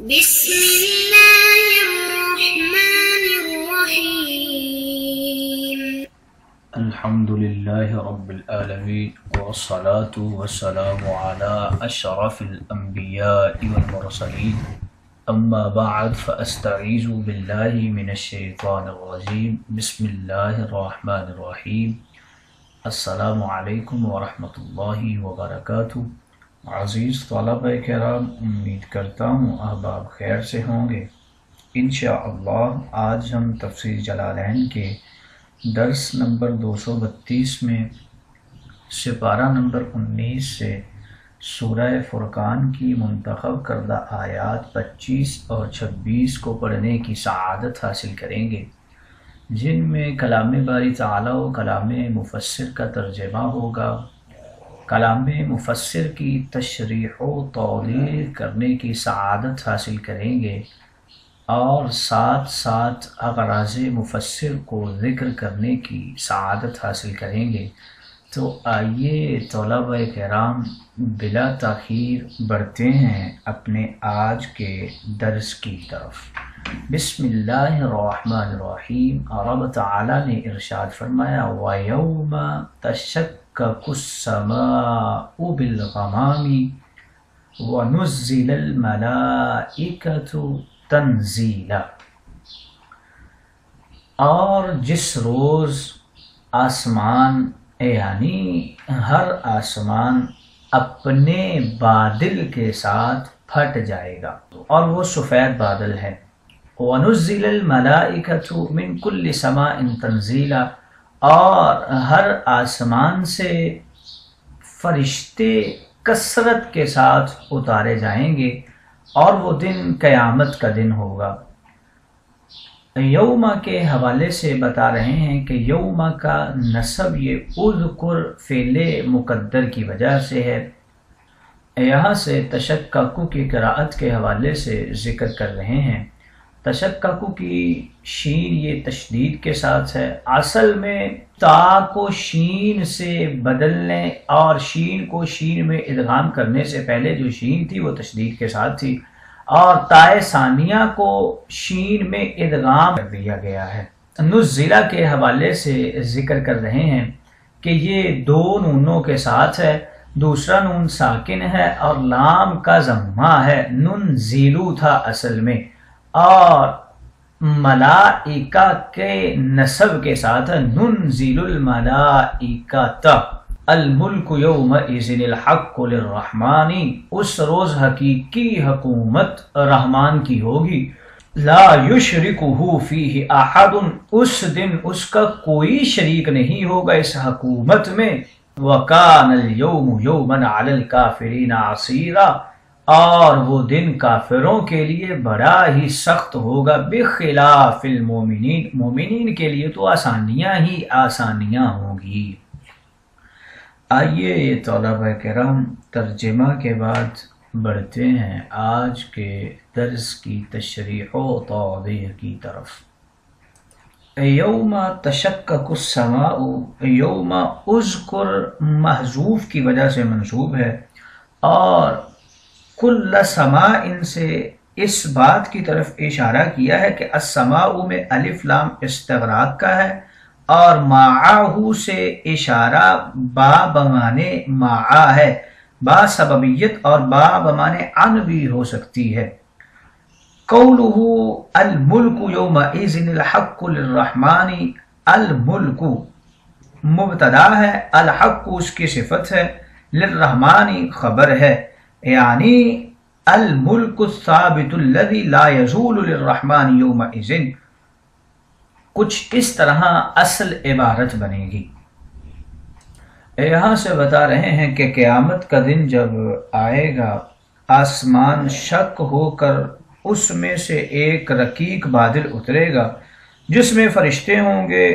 بسم الله الرحمن الرحيم. الحمد لله رب العالمين والصلاة والسلام على أشرف الأنبياء والمرسلين أما بعد فأستعيذ بالله من الشيطان الرجيم بسم الله الرحمن الرحيم. السلام علیکم ورحمۃ اللہ وبرکاتہ. عزیز طلبہ کرام، امید کرتا ہوں احباب خیر سے ہوں گے. انشاءاللہ آج ہم تفسیر جلالین کے درس نمبر 232 میں سپارہ نمبر 19 سے سورہ فرقان کی منتخب کردہ آیات 25 اور 26 کو پڑھنے کی سعادت حاصل کریں گے، جن میں کلام باری تعالیٰ و کلام مفسر کا ترجمہ ہوگا. کلام مفسر کی تشریح و توضیح کرنے کی سعادت حاصل کریں گے اور ساتھ ساتھ اغراض مفسر کو ذکر کرنے کی سعادت حاصل کریں گے. تو آئیے طلبہ کرام بلا تاخیر بڑھتے ہیں اپنے آج کے درس کی طرف. بسم اللہ الرحمن الرحیم. رب تعالیٰ نے ارشاد فرمایا وَيَوْمَ تَشَكَّكُ السَّمَاءُ بِالْغَمَامِ وَنُزِّلَ الْمَلَائِكَةُ تنزیلا. اور جس روز آسمان یعنی ہر آسمان اپنے بادل کے ساتھ پھٹ جائے گا، اور وہ سفید بادل ہے. وَنُزِّلَ الْمَلَائِكَةُ مِنْ كُلِّ سَمَاءٍ تَنزِيلًا، اور ہر آسمان سے فرشتے کثرت کے ساتھ اتارے جائیں گے، اور وہ دن قیامت کا دن ہوگا. یوم کے حوالے سے بتا رہے ہیں کہ یوم کا نسب یہ اذکر فعل مقدر کی وجہ سے ہے. یہاں سے تشککو کی قراءت کے حوالے سے ذکر کر رہے ہیں. تشککو کی شین یہ تشدید کے ساتھ ہے. اصل میں تا کو شین سے بدلنے اور شین کو شین میں ادغام کرنے سے پہلے جو شین تھی وہ تشدید کے ساتھ تھی، اور تائے ثانیہ کو شین میں ادغام کر دیا گیا ہے. نزلہ کے حوالے سے ذکر کر رہے ہیں کہ یہ دو نونوں کے ساتھ ہے. دوسرا نون ساکن ہے اور لام کا ضمہ ہے. ننزلو تھا اصل میں، اور ملائکہ کے نسب کے ساتھ ہے ننزل الملائکۃ. الملک یومئذ الحق للرحمن، اس روز حقیقی حکومت رحمان کی ہوگی. لا یشرکہ فیہ احد، اس دن اس کا کوئی شریک نہیں ہوگا اس حکومت میں. وکان الیوم یوما علی الکافرین عسیرا، اور وہ دن کافروں کے لیے بڑا ہی سخت ہوگا. بخلاف المومنین، مومنین کے لیے تو آسانیاں ہی آسانیاں ہوں گی. آئیے طلبہ کرام ترجمہ کے بعد بڑھتے ہیں آج کے درس کی تشریح و توضیح کی طرف. یوم تشکک السماء، یوم اذکر محذوف کی وجہ سے منصوب ہے، اور کل سماء سے اس بات کی طرف اشارہ کیا ہے کہ السماء میں الف لام استغراق کا ہے، اور معاہ سے اشارہ با بمانے معا ہے. با سببیت اور با بمانے عن بھی ہو سکتی ہے. قولہ الملک یومئذ الحق للرحمن، الملک مبتدا ہے، الحق اس کی صفت ہے، للرحمن خبر ہے، یعنی الملک الثابت الذی لا یزول للرحمن یومئذ. کچھ اس طرح اصل عبارت بنے گی. یہاں سے بتا رہے ہیں کہ قیامت کا دن جب آئے گا، آسمان شق ہو کر اس میں سے ایک رقیق بادل اترے گا جس میں فرشتے ہوں گے.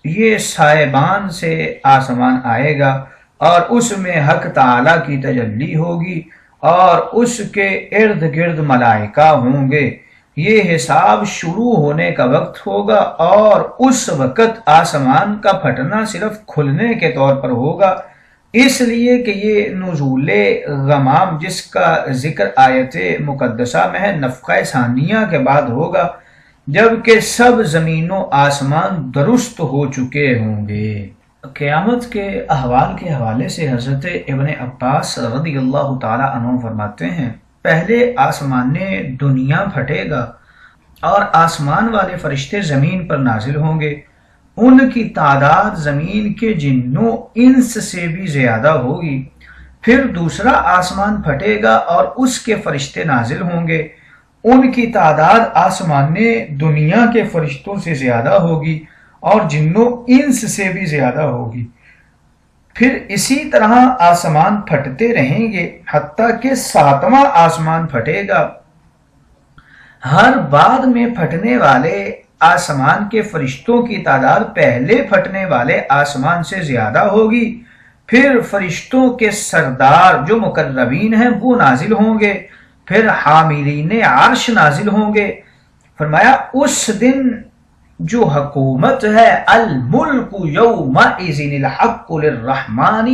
یہ سائبان سے آسمان آئے گا، اور اس میں حق تعالی کی تجلی ہوگی، اور اس کے ارد گرد ملائکہ ہوں گے. یہ حساب شروع ہونے کا وقت ہوگا، اور اس وقت آسمان کا پھٹنا صرف کھلنے کے طور پر ہوگا، اس لیے کہ یہ نزول غمام جس کا ذکر آیت مقدسہ میں ہے نفخہ ثانیہ کے بعد ہوگا، جبکہ سب زمین و آسمان درست ہو چکے ہوں گے۔ قیامت کے احوال کے حوالے سے حضرت ابن عباس رضی اللہ تعالی عنہ فرماتے ہیں، پہلے آسمان دنیا پھٹے گا اور آسمان والے فرشتے زمین پر نازل ہوں گے، ان کی تعداد زمین کے جنوں انس سے بھی زیادہ ہوگی۔ پھر دوسرا آسمان پھٹے گا اور اس کے فرشتے نازل ہوں گے، ان کی تعداد آسمان دنیا کے فرشتوں سے زیادہ ہوگی اور جنوں انس سے بھی زیادہ ہوگی۔ پھر اسی طرح آسمان پھٹتے رہیں گے حتیٰ کہ ساتواں آسمان پھٹے گا۔ ہر بعد میں پھٹنے والے آسمان کے فرشتوں کی تعداد پہلے پھٹنے والے آسمان سے زیادہ ہوگی۔ پھر فرشتوں کے سردار جو مقربین ہیں وہ نازل ہوں گے، پھر حاملین عرش نازل ہوں گے۔ فرمایا اس دن جو حکومت ہے، الملک یومئذ الحق للرحمن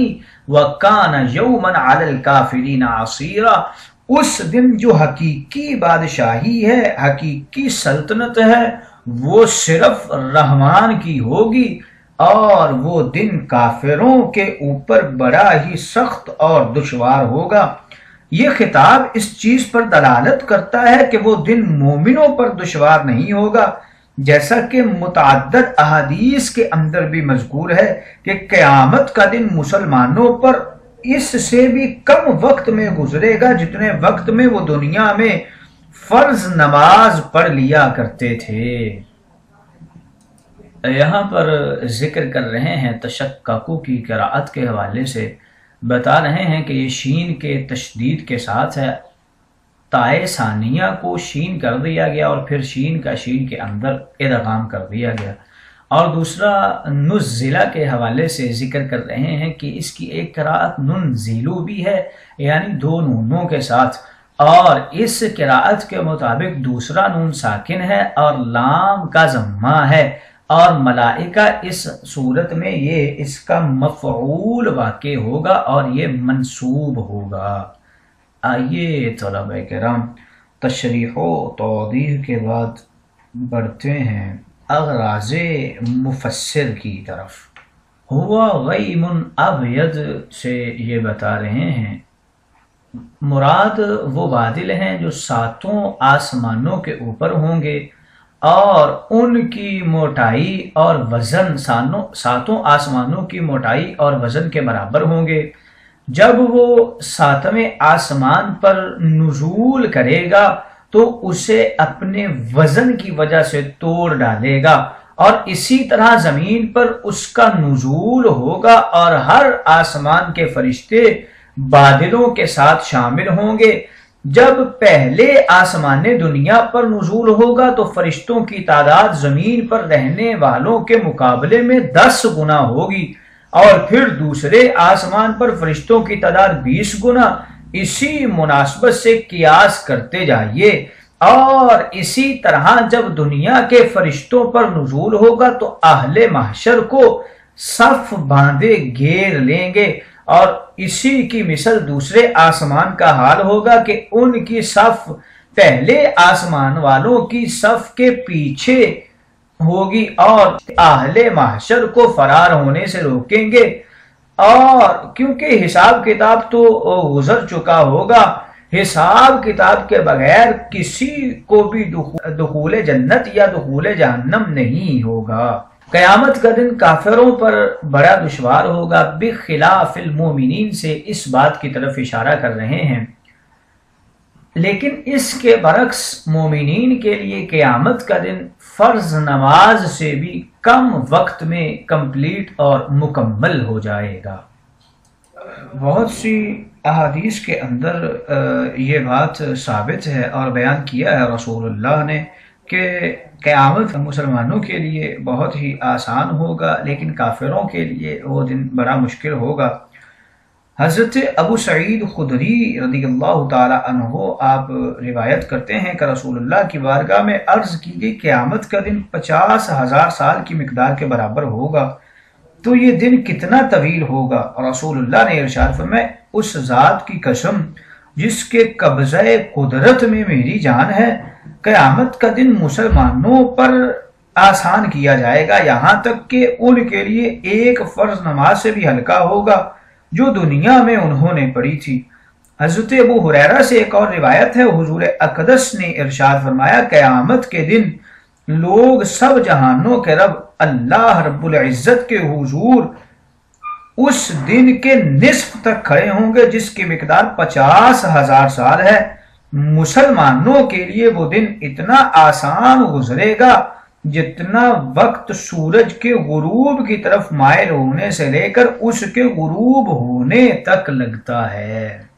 وکان یوما علی الکافرین عسیرا، اس دن جو حقیقی بادشاہی ہے، حقیقی سلطنت ہے، وہ صرف رحمان کی ہوگی، اور وہ دن کافروں کے اوپر بڑا ہی سخت اور دشوار ہوگا۔ یہ خطاب اس چیز پر دلالت کرتا ہے کہ وہ دن مومنوں پر دشوار نہیں ہوگا، جیسا کہ متعدد احادیث کے اندر بھی مذکور ہے کہ قیامت کا دن مسلمانوں پر اس سے بھی کم وقت میں گزرے گا جتنے وقت میں وہ دنیا میں فرض نماز پڑھ لیا کرتے تھے۔ یہاں پر ذکر کر رہے ہیں تشککو کی قراءت کے حوالے سے، بتا رہے ہیں کہ یہ شین کے تشدید کے ساتھ ہے، تائے ثانیہ کو شین کر دیا گیا اور پھر شین کا شین کے اندر ادغام کر دیا گیا۔ اور دوسرا نزلہ کے حوالے سے ذکر کر رہے ہیں کہ اس کی ایک قراءت ننزلو بھی ہے، یعنی دو نونوں کے ساتھ، اور اس قراءت کے مطابق دوسرا نون ساکن ہے اور لام کا ضمہ ہے، اور ملائکہ اس صورت میں یہ اس کا مفعول واقع ہوگا اور یہ منصوب ہوگا۔ آئیے طلبہ کرام تشریح و توضیح کے بعد بڑھتے ہیں اغراض مفسر کی طرف۔ ہوا غیم ابید سے یہ بتا رہے ہیں مراد وہ بادل ہیں جو ساتوں آسمانوں کے اوپر ہوں گے اور ان کی موٹائی اور وزن ساتوں آسمانوں کی موٹائی اور وزن کے برابر ہوں گے۔ جب وہ ساتویں آسمان پر نزول کرے گا تو اسے اپنے وزن کی وجہ سے توڑ ڈالے گا، اور اسی طرح زمین پر اس کا نزول ہوگا اور ہر آسمان کے فرشتے بادلوں کے ساتھ شامل ہوں گے۔ جب پہلے آسمان دنیا پر نزول ہوگا تو فرشتوں کی تعداد زمین پر رہنے والوں کے مقابلے میں 10 گنا ہوگی، اور پھر دوسرے آسمان پر فرشتوں کی تعداد 20 گنا۔ اسی مناسبت سے قیاس کرتے جائیے، اور اسی طرح جب دنیا کے فرشتوں پر نزول ہوگا تو اہل محشر کو صف باندھے گھیر لیں گے، اور اسی کی مثل دوسرے آسمان کا حال ہوگا کہ ان کی صف پہلے آسمان والوں کی صف کے پیچھے ہوگی اور اہل محشر کو فرار ہونے سے روکیں گے۔ اور کیونکہ حساب کتاب تو گزر چکا ہوگا، حساب کتاب کے بغیر کسی کو بھی دخول جنت یا دخول جہنم نہیں ہوگا۔ قیامت کا دن کافروں پر بڑا دشوار ہوگا، بخلاف المومنین سے اس بات کی طرف اشارہ کر رہے ہیں، لیکن اس کے برعکس مومنین کے لیے قیامت کا دن فرض نماز سے بھی کم وقت میں کمپلیٹ اور مکمل ہو جائے گا۔ بہت سی احادیث کے اندر یہ بات ثابت ہے اور بیان کیا ہے رسول اللہ نے کہ قیامت مسلمانوں کے لیے بہت ہی آسان ہوگا، لیکن کافروں کے لیے وہ دن بڑا مشکل ہوگا۔ حضرت ابو سعید خدری رضی اللہ تعالی عنہ آپ روایت کرتے ہیں کہ رسول اللہ کی بارگاہ میں عرض کی گئی قیامت کا دن 50,000 سال کی مقدار کے برابر ہوگا۔ تو یہ دن کتنا طویل ہوگا۔ رسول اللہ نے ارشاد فرمایا اس ذات کی قسم جس کے قبضہ قدرت میں میری جان ہے، قیامت کا دن مسلمانوں پر آسان کیا جائے گا، یہاں تک کہ ان کے لیے ایک فرض نماز سے بھی ہلکا ہوگا جو دنیا میں انہوں نے پڑھی تھی۔ حضرت ابو ہریرہ سے ایک اور روایت ہے، حضور اقدس نے ارشاد فرمایا قیامت کے دن لوگ سب جہانوں کے رب اللہ رب العزت کے حضور اس دن کے نصف تک کھڑے ہوں گے جس کی مقدار 50,000 سال ہے۔ مسلمانوں کے لیے وہ دن اتنا آسان گزرے گا جتنا وقت سورج کے غروب کی طرف مائل ہونے سے لے کر اس کے غروب ہونے تک لگتا ہے۔